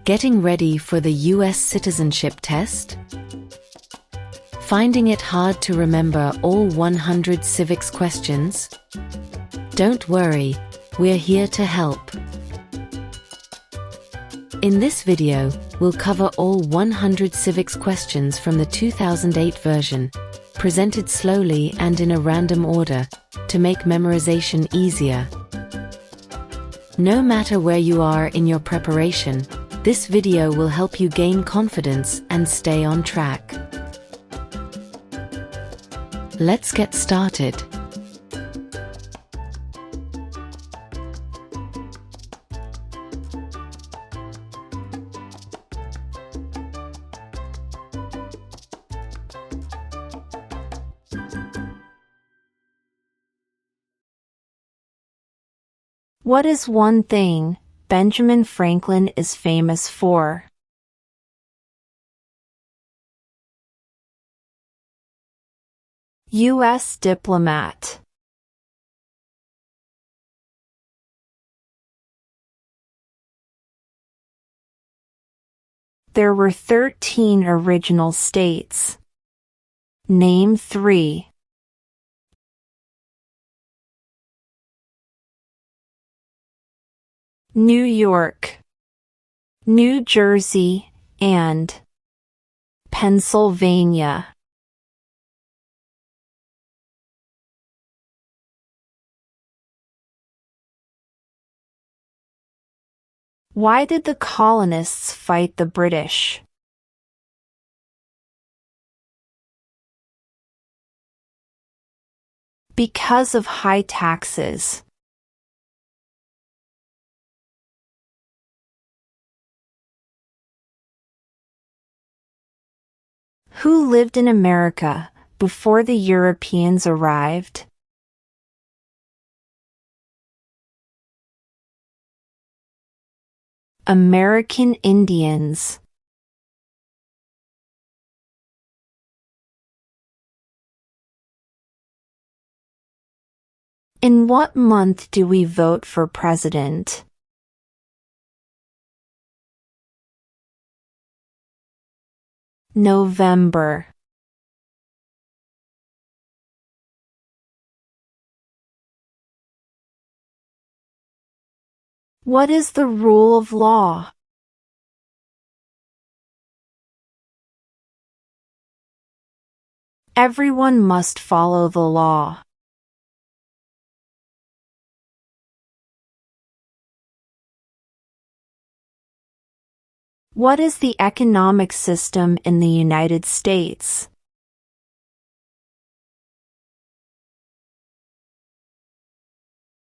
Getting ready for the US Citizenship Test? Finding it hard to remember all 100 civics questions? Don't worry, we're here to help. In this video, we'll cover all 100 civics questions from the 2008 version, presented slowly and in a random order, to make memorization easier. No matter where you are in your preparation, this video will help you gain confidence and stay on track. Let's get started. What is one thing Benjamin Franklin is famous for? U.S. diplomat. There were 13 original states. Name 3. New York, New Jersey, and Pennsylvania. Why did the colonists fight the British? Because of high taxes. Who lived in America before the Europeans arrived? American Indians. In what month do we vote for president? November. What is the rule of law? Everyone must follow the law. What is the economic system in the United States?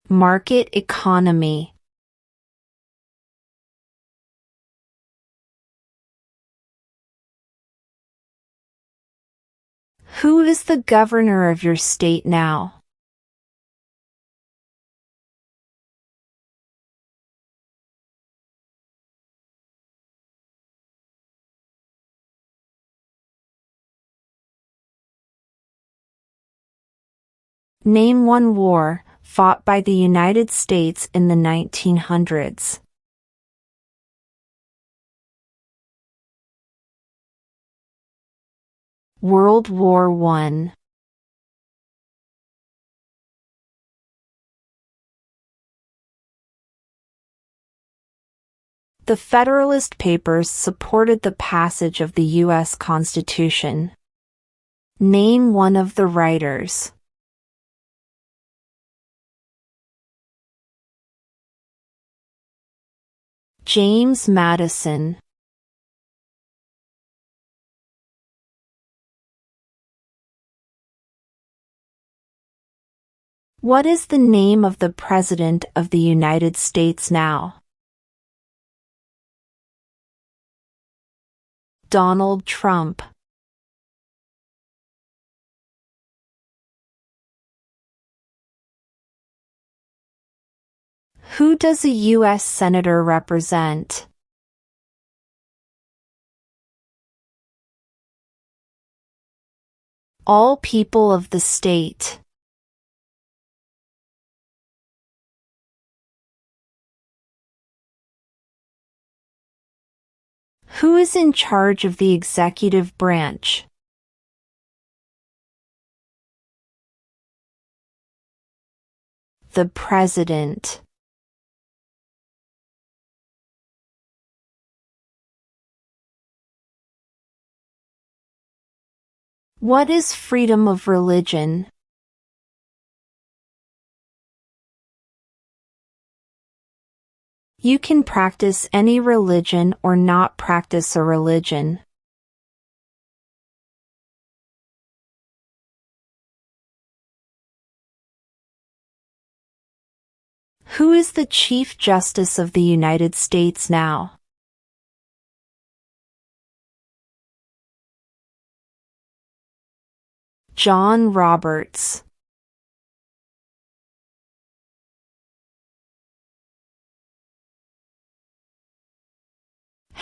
Market economy. Who is the governor of your state now? Name one war fought by the United States in the 1900s. World War I. The Federalist Papers supported the passage of the U.S. Constitution. Name one of the writers. James Madison. What is the name of the President of the United States now? Donald Trump. Who does a U.S. Senator represent? All people of the state. Who is in charge of the executive branch? The President. What is freedom of religion? You can practice any religion or not practice a religion. Who is the Chief Justice of the United States now? John Roberts.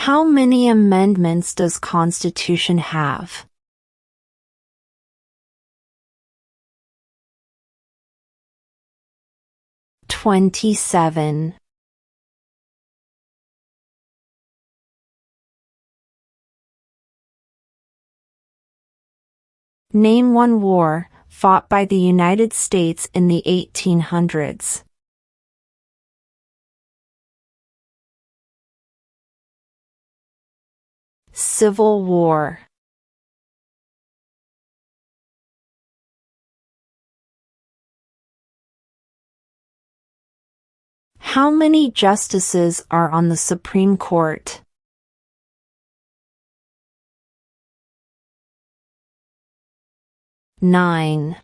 How many amendments does Constitution have? "27. Name one war fought by the United States in the 1800s. Civil War. How many justices are on the Supreme Court? Nine.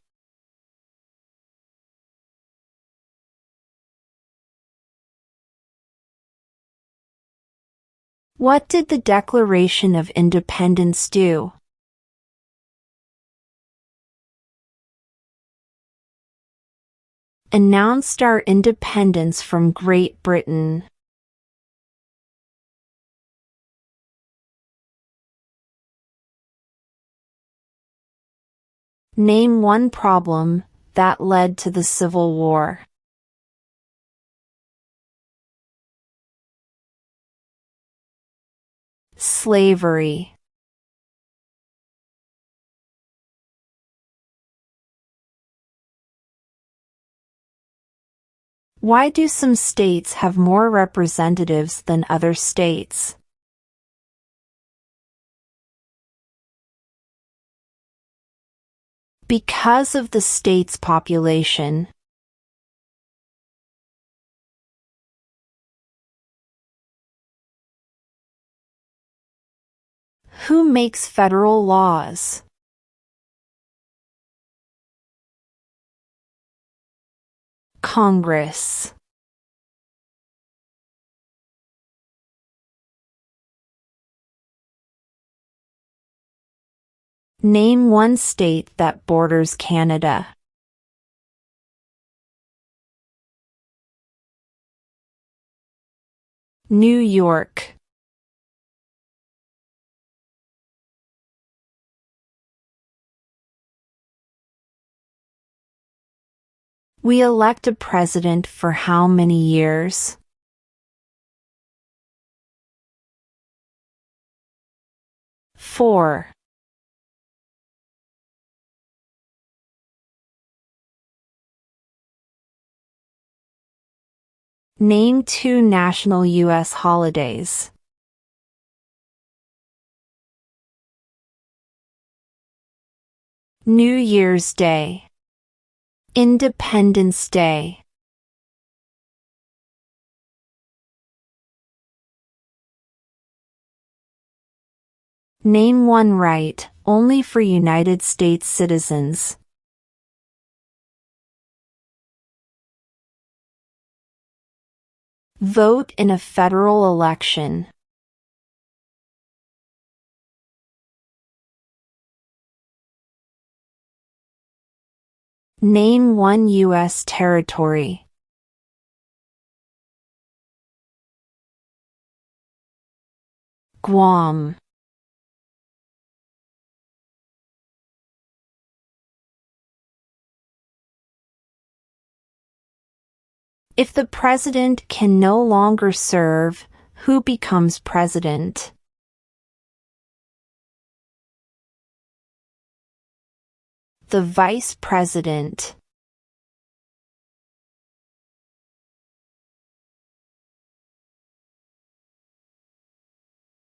What did the Declaration of Independence do? Announced our independence from Great Britain. Name one problem that led to the Civil War. Slavery. Why do some states have more representatives than other states? Because of the state's population. Who makes federal laws? Congress. Name one state that borders Canada. New York. We elect a president for how many years? 4. Name two national U.S. holidays. New Year's Day. Independence Day. Name one right only for United States citizens. Vote in a federal election. Name one U.S. territory. Guam. If the president can no longer serve, who becomes president? The Vice President.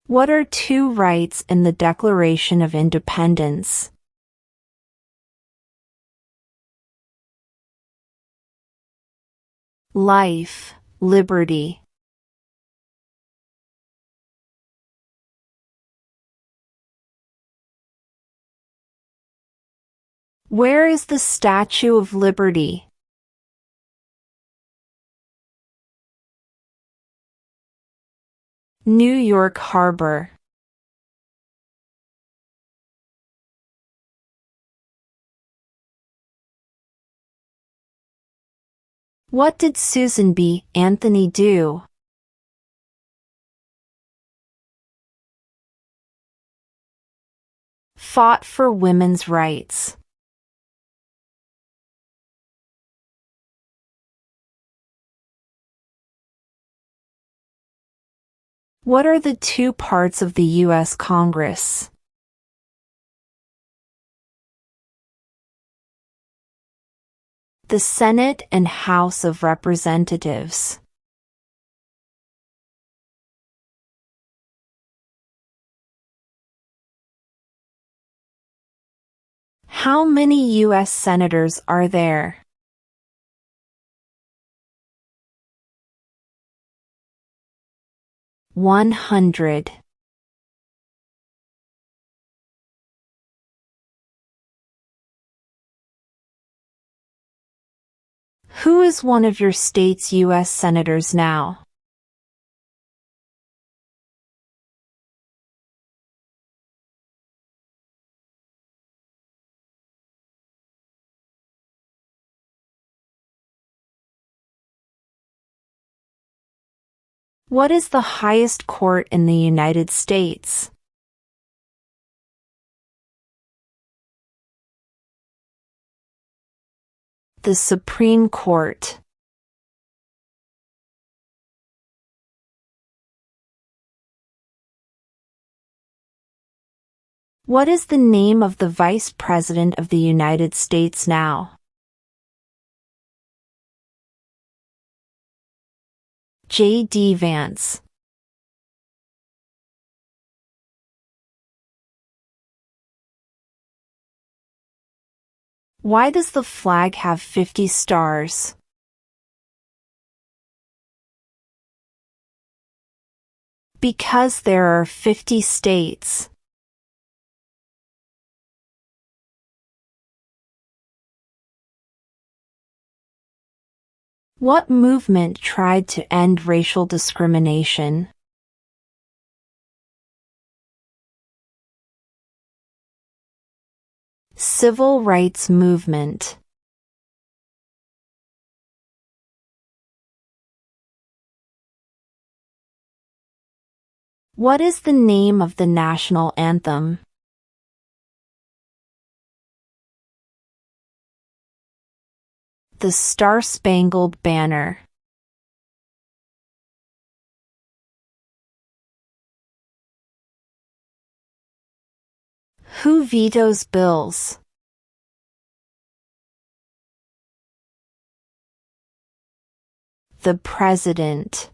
What are two rights in the Declaration of Independence? Life, liberty. Where is the Statue of Liberty? New York Harbor. What did Susan B. Anthony do? Fought for women's rights. What are the two parts of the U.S. Congress? The Senate and House of Representatives. How many U.S. senators are there? $100. Who is one of your state's U.S. senators now? What is the highest court in the United States? The Supreme Court. What is the name of the Vice President of the United States now? J.D. Vance. Why does the flag have 50 stars? Because there are 50 states. What movement tried to end racial discrimination? Civil rights movement. What is the name of the national anthem? The Star-Spangled Banner. Who vetoes bills? The President.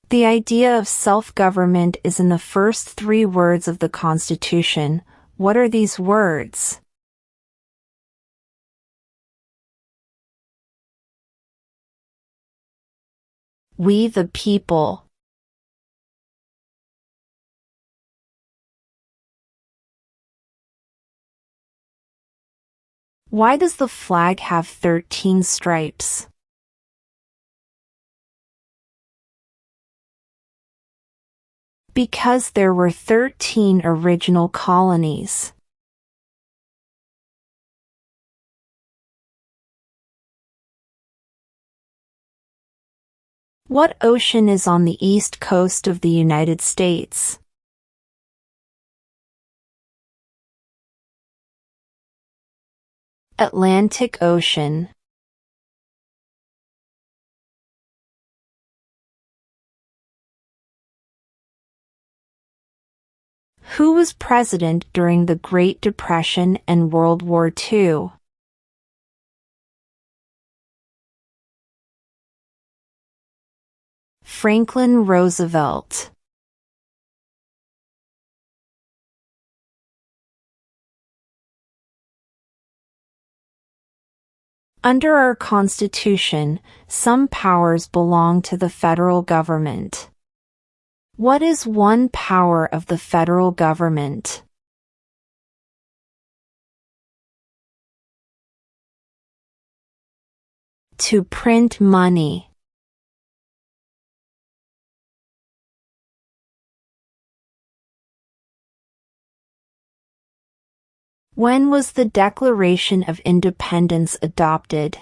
The idea of self-government is in the first 3 words of the Constitution. What are these words? We the people. Why does the flag have 13 stripes? Because there were 13 original colonies. What ocean is on the east coast of the United States? Atlantic Ocean. Who was president during the Great Depression and World War II? Franklin Roosevelt. Under our Constitution, some powers belong to the federal government. What is one power of the federal government? To print money. When was the Declaration of Independence adopted?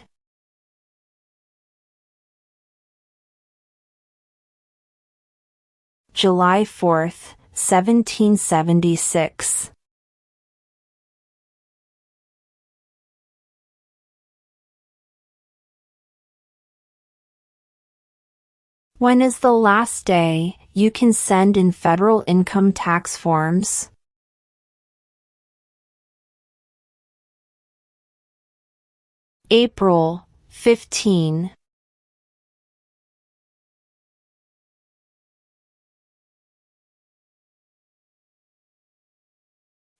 July 4, 1776. When is the last day you can send in federal income tax forms? April 15.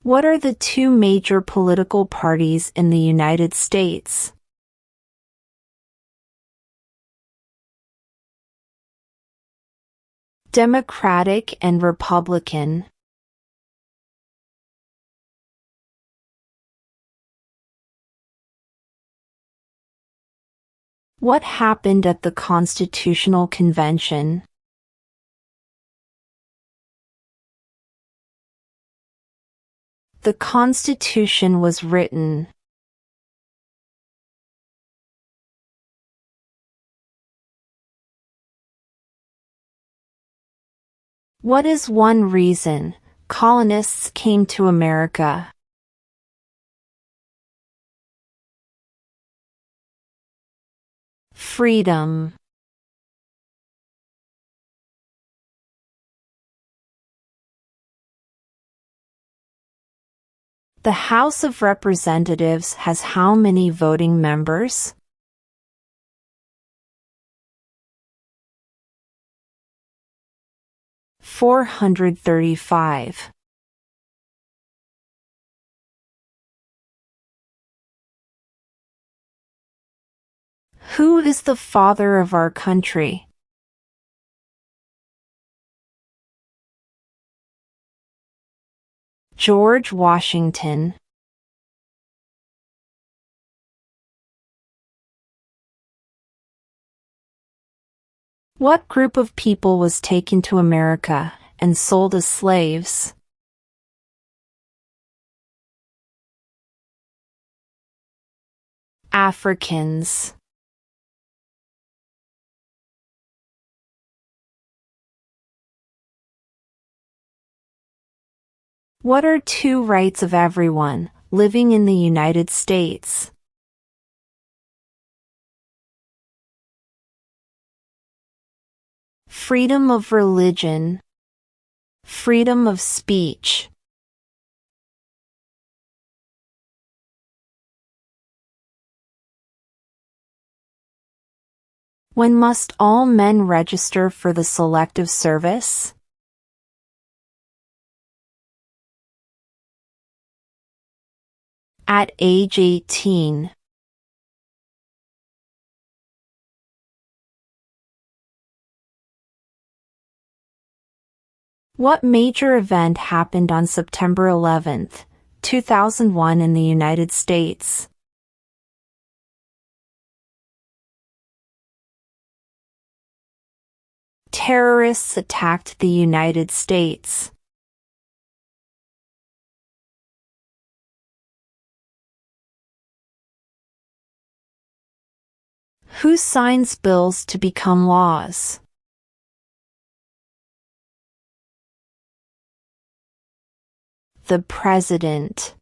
What are the two major political parties in the United States? Democratic and Republican. What happened at the Constitutional Convention? The Constitution was written. What is one reason colonists came to America? Freedom. The House of Representatives has how many voting members? $435. Who is the father of our country? George Washington. What group of people was taken to America and sold as slaves? Africans. What are two rights of everyone living in the United States? Freedom of religion. Freedom of speech. When must all men register for the Selective Service? At age 18. What major event happened on September 11, 2001 in the United States? Terrorists attacked the United States. Who signs bills to become laws? The President.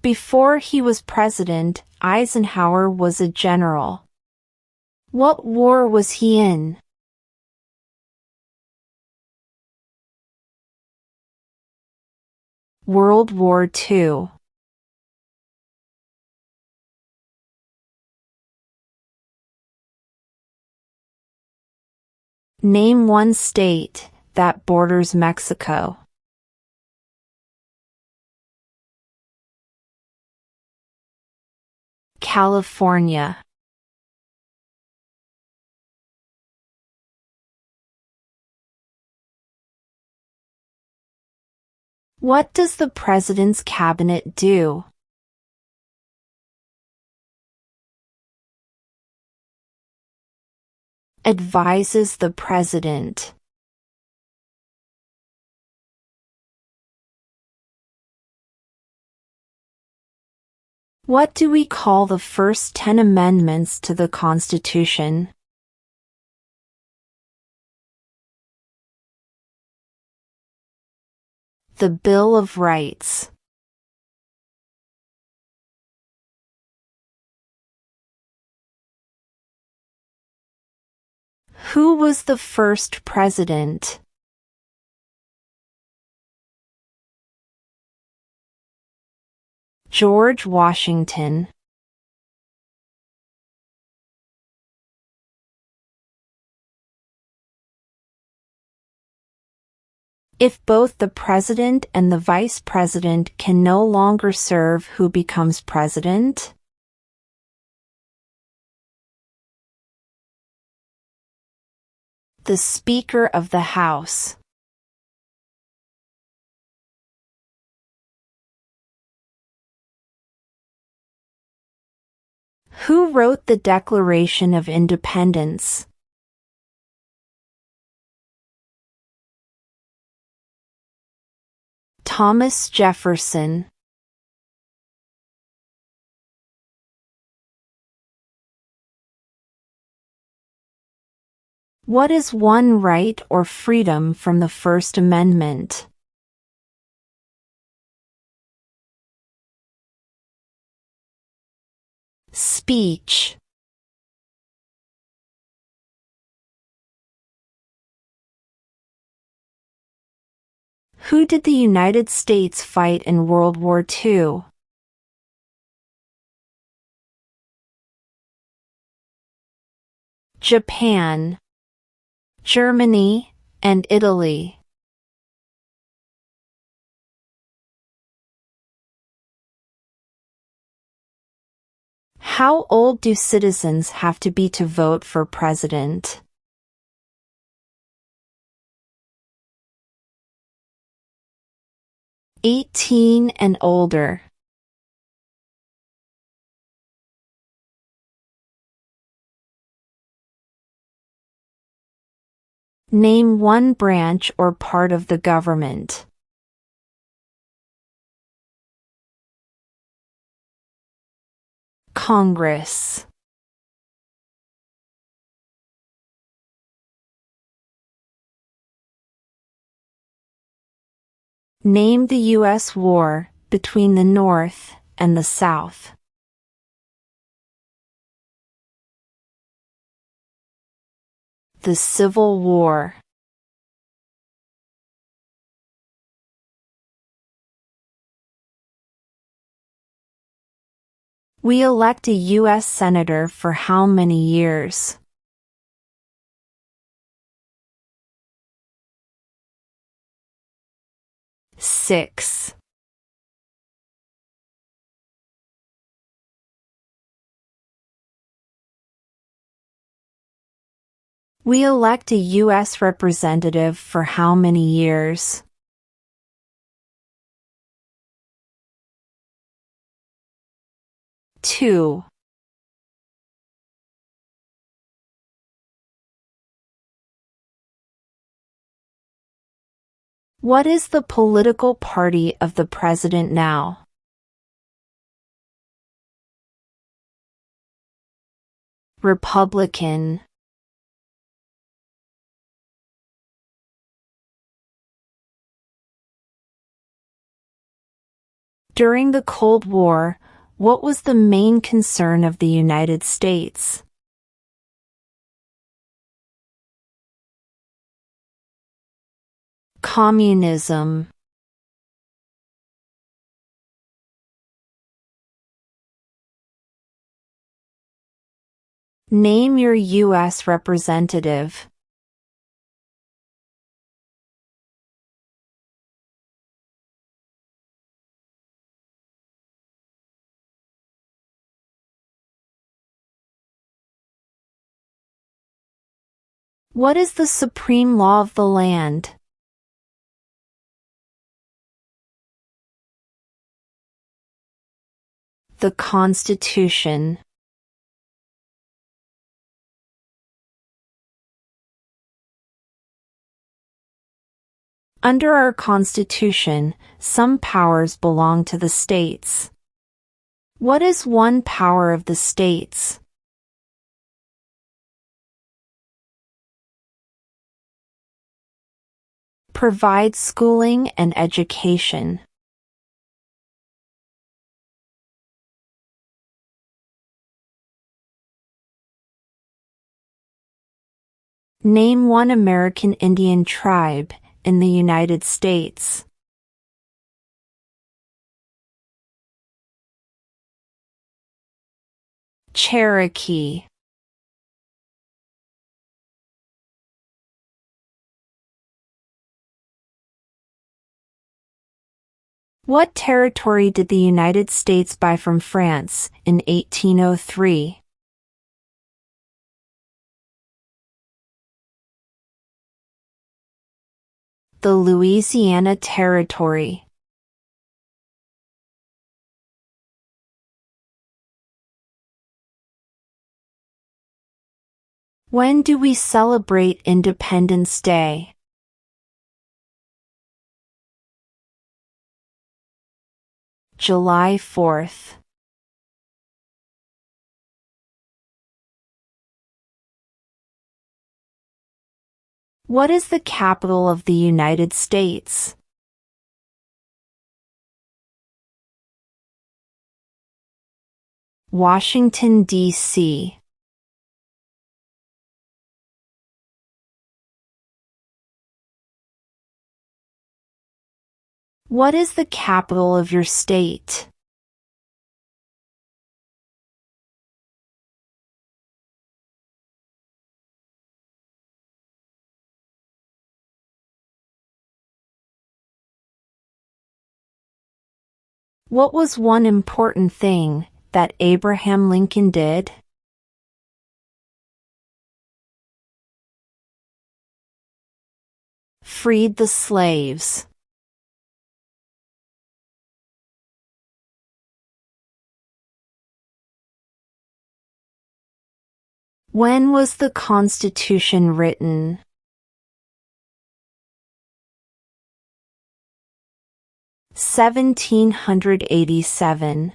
Before he was president, Eisenhower was a general. What war was he in? World War II. Name one state that borders Mexico. California. What does the President's Cabinet do? Advises the President. What do we call the first 10 amendments to the Constitution? The Bill of Rights. Who was the first president? George Washington. If both the president and the vice president can no longer serve, who becomes president? The Speaker of the House. Who wrote the Declaration of Independence? Thomas Jefferson. What is one right or freedom from the First Amendment? Speech. Who did the United States fight in World War II? Japan, Germany, and Italy. How old do citizens have to be to vote for president? 18 and older. Name one branch or part of the government. Congress. Name the U.S. war between the North and the South. The Civil War. We elect a U.S. Senator for how many years? 6. We elect a U.S. representative for how many years? 2. What is the political party of the president now? Republican. During the Cold War, what was the main concern of the United States? Communism. Name your U.S. representative. What is the supreme law of the land? The Constitution. Under our Constitution, some powers belong to the states. What is one power of the states? Provide schooling and education. Name one American Indian tribe in the United States. Cherokee. What territory did the United States buy from France in 1803? The Louisiana Territory. When do we celebrate Independence Day? July 4th. What is the capital of the United States? Washington, D.C. What is the capital of your state? What was one important thing that Abraham Lincoln did? Freed the slaves. When was the Constitution written? (1787).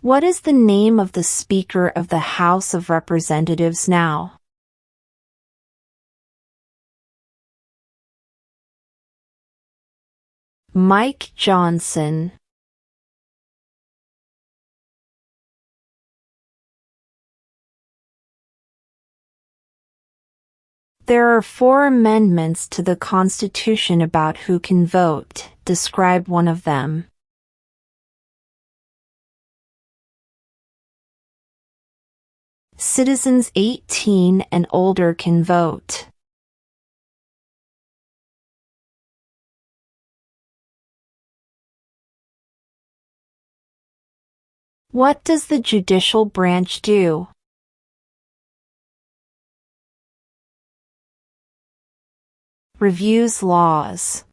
What is the name of the Speaker of the House of Representatives now? Mike Johnson. There are 4 amendments to the Constitution about who can vote. Describe one of them. Citizens 18 and older can vote. What does the judicial branch do? Reviews laws.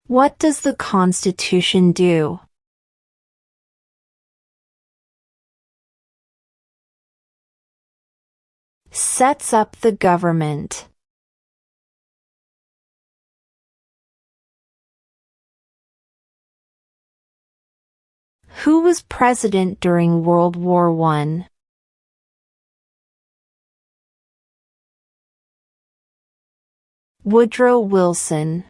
What does the Constitution do? Sets up the government. Who was president during World War I? Woodrow Wilson.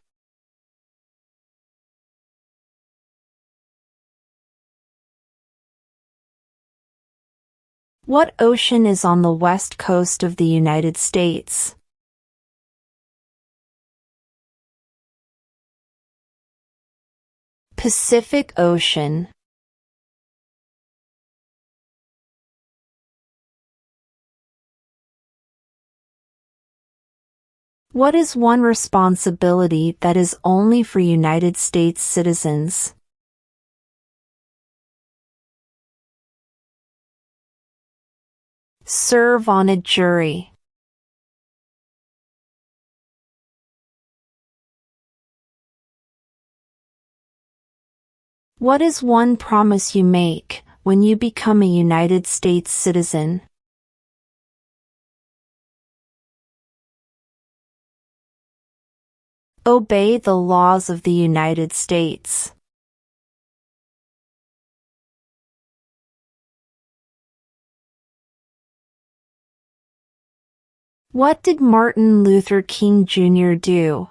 What ocean is on the west coast of the United States? Pacific Ocean. What is one responsibility that is only for United States citizens? Serve on a jury. What is one promise you make when you become a United States citizen? Obey the laws of the United States. What did Martin Luther King Jr. do?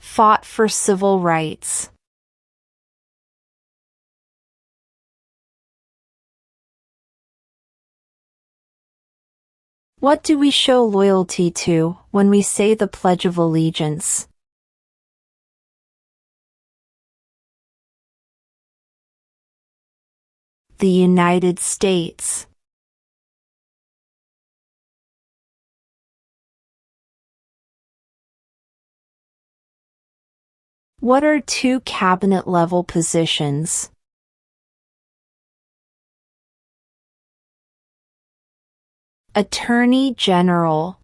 Fought for civil rights. What do we show loyalty to when we say the Pledge of Allegiance? The United States. What are two cabinet-level positions? Attorney General.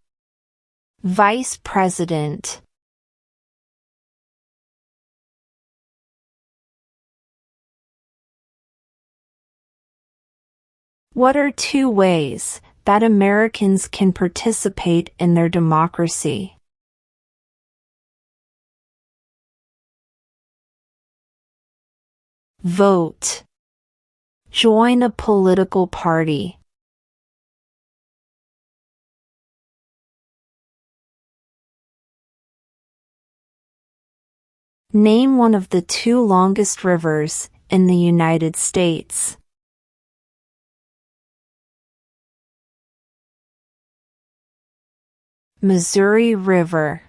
Vice President. What are two ways that Americans can participate in their democracy? Vote. Join a political party. Name one of the two longest rivers in the United States. Missouri River.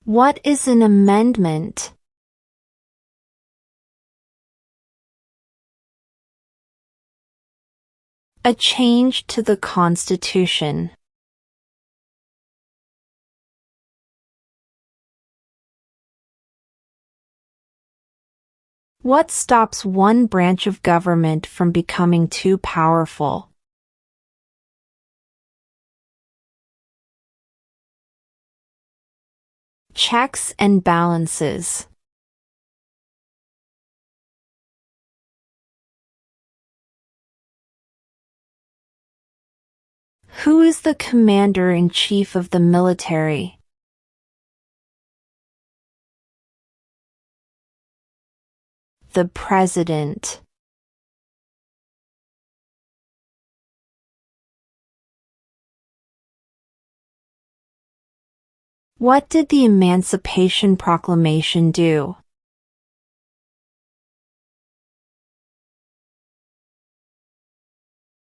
What is an amendment? A change to the Constitution. What stops one branch of government from becoming too powerful? Checks and balances. Who is the commander-in-chief of the military? The President. What did the Emancipation Proclamation do?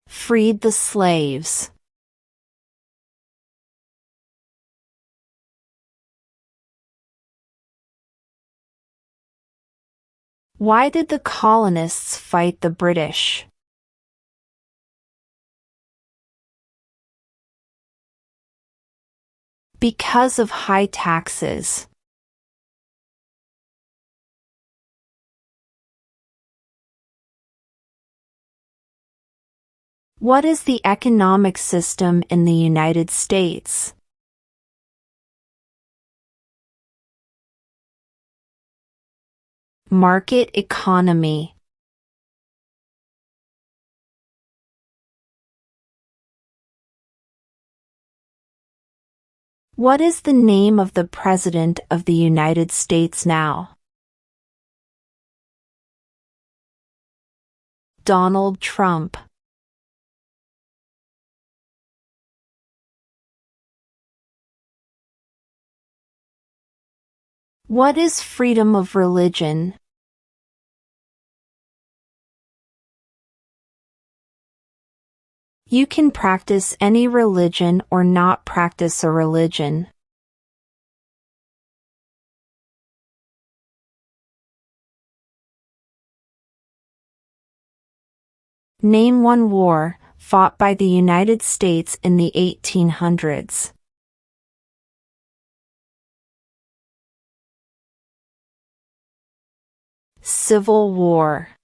Freed the slaves. Why did the colonists fight the British? Because of high taxes. What is the economic system in the United States? Market economy. What is the name of the President of the United States now? Donald Trump. What is freedom of religion? You can practice any religion or not practice a religion. Name one war fought by the United States in the 1800s. Civil War.